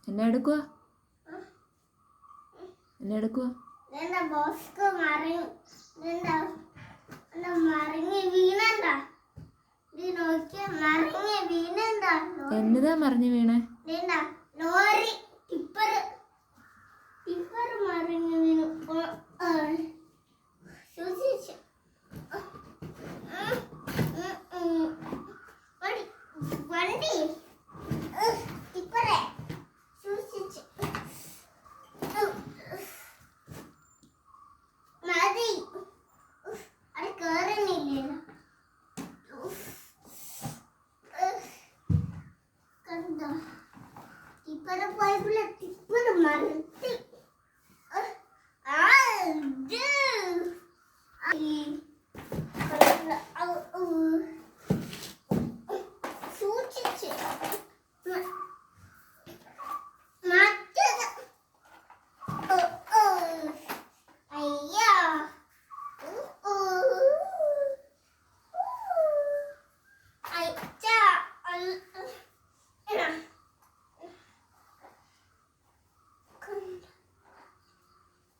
എന്നെ എടുക്കുക എന്നതാ മറിഞ്ഞു വീണേ? ലോറി ടിപ്പർ മറിഞ്ഞു വീണു. സൂക്ഷിച്ച് വണ്ടി ടിപ്പറെ സൂക്ഷിച്ച് മതി. അത് കേറുന്നില്ലല്ലോ. കണ്ടോ ടിപ്പറ് പോയപ്പോൾ ടിപ്പർ മറിഞ്ഞു. സൂക്ഷിച്ച് മറ്റത് അയ്യോ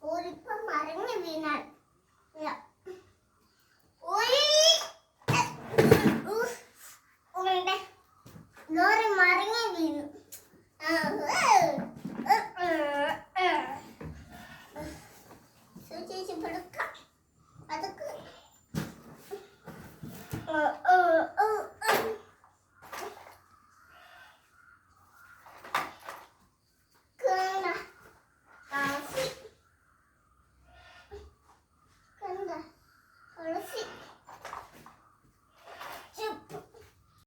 ഒരിപ്പം മറിഞ്ഞു വീണാൽ ലോറി മറിഞ്ഞു വീണു. സൂക്ഷിച്ച് പിടുക്ക.